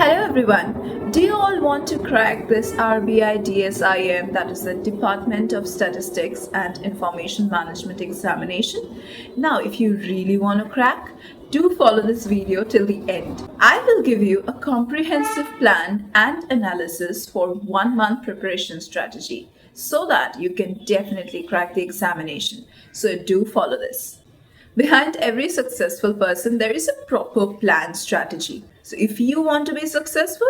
Hello everyone. Do you all want to crack this RBI DSIM, that is the Department of Statistics and Information Management examination? Now, if you really want to crack, do follow this video till the end. I will give you a comprehensive plan and analysis for 1 month preparation strategy so that you can definitely crack the examination. So do follow this. Behind every successful person, there is a proper plan strategy. So, if you want to be successful,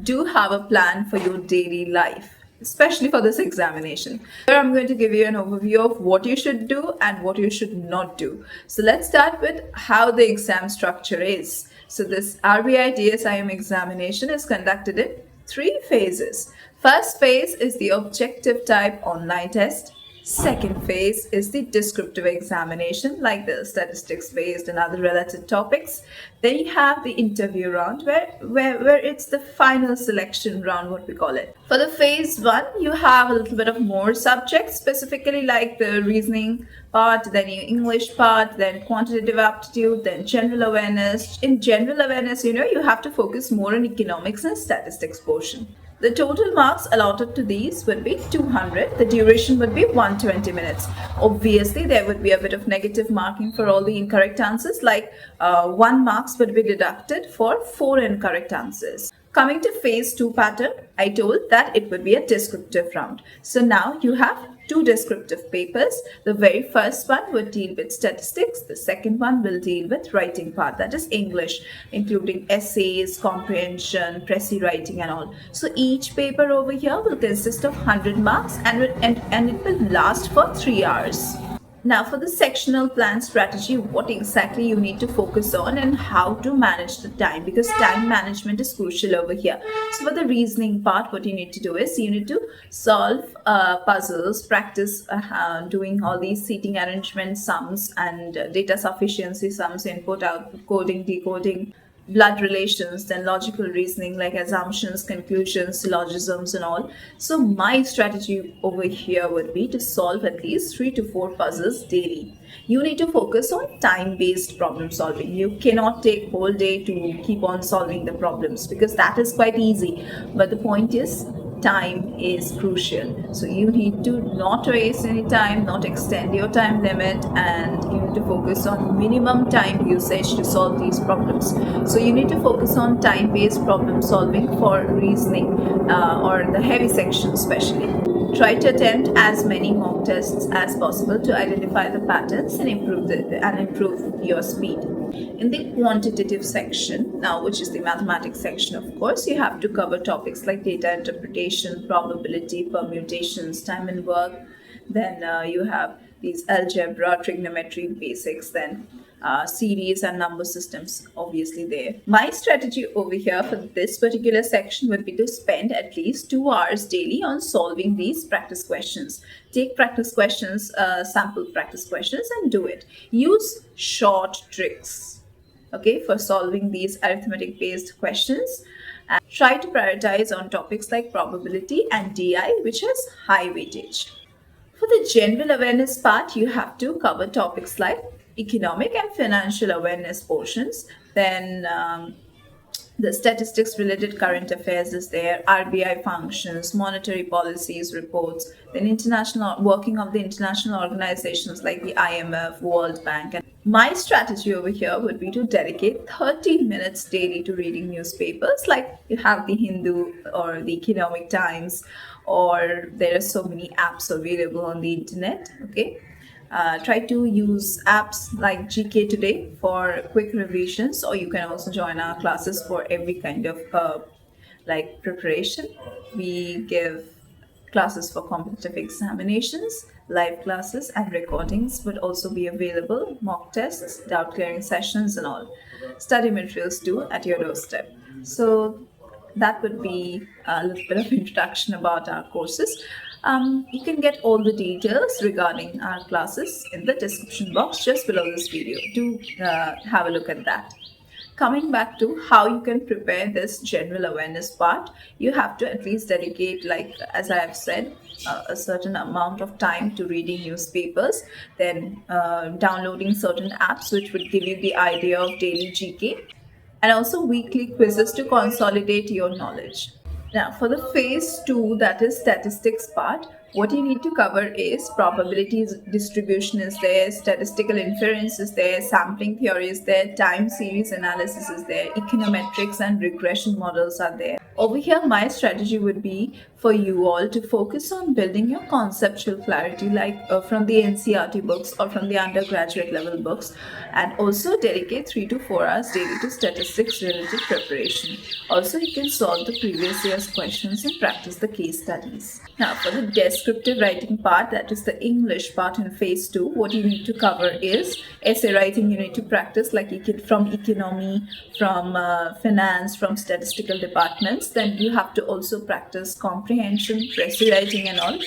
do have a plan for your daily life, especially for this examination. Here, I'm going to give you an overview of what you should do and what you should not do. So, let's start with how the exam structure is. So, this RBI DSIM examination is conducted in 3 phases. First phase is the objective type online test. Second phase is the descriptive examination, like the statistics based and other related topics. Then you have the interview round where it's the final selection round, what we call it. For the phase 1, you have a little bit of more subjects, specifically like the reasoning part, then your English part, then quantitative aptitude, then general awareness. In general awareness, you have to focus more on economics and statistics portion. The total marks allotted to these would be 200. The duration would be 120 minutes. Obviously, there would be a bit of negative marking for all the incorrect answers, like 1 marks would be deducted for 4 incorrect answers. Coming to phase 2 pattern, I told that it would be a descriptive round. So now you have 2 descriptive papers. The very first one would deal with statistics. The second one will deal with writing part, that is English, including essays, comprehension, précis writing and all. So each paper over here will consist of 100 marks and it will last for 3 hours. Now for the sectional plan strategy, what exactly you need to focus on and how to manage the time, because time management is crucial over here. So for the reasoning part, what you need to do is you need to solve puzzles, practice doing all these seating arrangement sums and data sufficiency sums, input, output, coding, decoding, blood relations, then logical reasoning like assumptions, conclusions, syllogisms and all. So my strategy over here would be to solve at least 3 to 4 puzzles daily. You need to focus on time-based problem solving. You cannot take whole day to keep on solving the problems because that is quite easy. But the point is, time is crucial. So you need to not waste any time, not extend your time limit, and you need to focus on minimum time usage to solve these problems. So you need to focus on time-based problem solving for reasoning or the heavy section especially. Try to attempt as many mock tests as possible to identify the patterns and improve your speed. In the quantitative section, now which is the mathematics section, of course, you have to cover topics like data interpretation, probability, permutations, time and work. Then you have these algebra, trigonometry basics, then series and number systems obviously there. My strategy over here for this particular section would be to spend at least 2 hours daily on solving these practice questions. Take practice questions, sample practice questions and do it. Use short tricks, okay, for solving these arithmetic based questions. And try to prioritize on topics like probability and DI, which has high weightage. For the general awareness part, you have to cover topics like economic and financial awareness portions. Then the statistics related current affairs is there, RBI functions, monetary policies, reports, then international working of the international organizations like the IMF, World Bank. And my strategy over here would be to dedicate 30 minutes daily to reading newspapers, like you have the Hindu or the Economic Times, or there are so many apps available on the internet, okay? Try to use apps like GK Today for quick revisions, or you can also join our classes for every kind of like preparation. We give classes for competitive examinations, live classes and recordings would also be available, mock tests, doubt clearing sessions and all. Study materials too at your doorstep. So that would be a little bit of introduction about our courses. You can get all the details regarding our classes in the description box just below this video. Do have a look at that. Coming back to how you can prepare this general awareness part, you have to at least dedicate, like as I have said, a certain amount of time to reading newspapers, then downloading certain apps which would give you the idea of daily GK. and also weekly quizzes to consolidate your knowledge. Now, for the phase two, that is statistics part, what you need to cover is probabilities distribution is there, statistical inference is there, sampling theory is there, time series analysis is there, econometrics and regression models are there. Over here, my strategy would be for you all to focus on building your conceptual clarity, like from the NCRT books or from the undergraduate level books, and also dedicate 3 to 4 hours daily to statistics related preparation. Also, you can solve the previous year's questions and practice the case studies. Now, for the descriptive writing part, that is the English part in phase two, what you need to cover is essay writing. You need to practice like from economy, from finance, from statistical departments. Then you have to also practice comprehension, essay writing and all.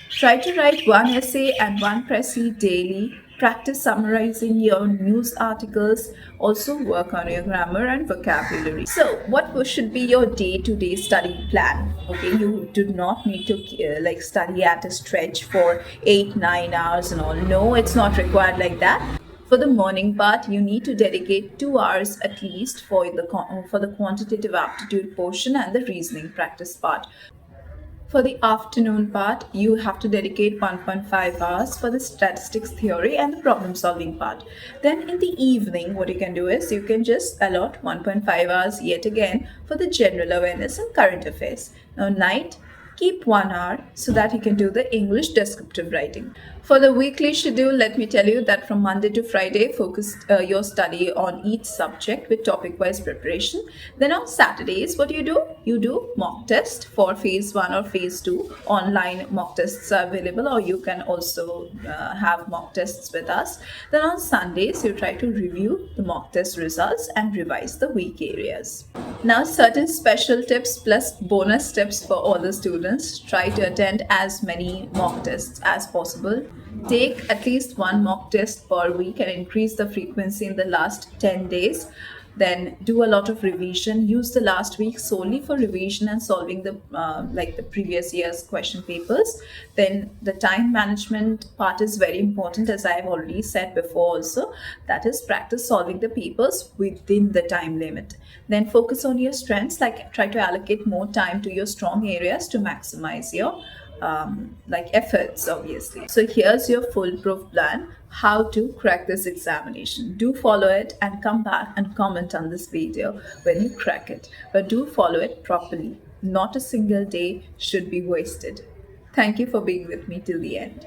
Try to write one essay and one précis daily. Practice summarizing your news articles. Also work on your grammar and vocabulary. So what should be your day-to-day study plan? Okay, you do not need to study at a stretch for 8-9 hours and all. No, it's not required like that. For the morning part, you need to dedicate 2 hours at least for the quantitative aptitude portion and the reasoning practice part. For the afternoon part, you have to dedicate 1.5 hours for the statistics theory and the problem solving part. Then in the evening, what you can do is you can just allot 1.5 hours yet again for the general awareness and current affairs. Now night, keep 1 hour so that you can do the English descriptive writing. For the weekly schedule, let me tell you that from Monday to Friday, focus your study on each subject with topic-wise preparation. Then on Saturdays, what do? You do mock test for phase 1 or phase 2. Online mock tests are available, or you can also have mock tests with us. Then on Sundays, you try to review the mock test results and revise the weak areas. Now, certain special tips plus bonus tips for all the students. Try to attend as many mock tests as possible. Take at least one mock test per week and increase the frequency in the last 10 days. Then do a lot of revision. Use the last week solely for revision and solving the previous year's question papers. Then the time management part is very important, as I have already said before also. That is, practice solving the papers within the time limit. Then focus on your strengths, like try to allocate more time to your strong areas to maximize your efforts, obviously. So here's your foolproof plan how to crack this examination. Do follow it and come back and comment on this video when you crack it, but do follow it properly. Not a single day should be wasted. Thank you for being with me till the end.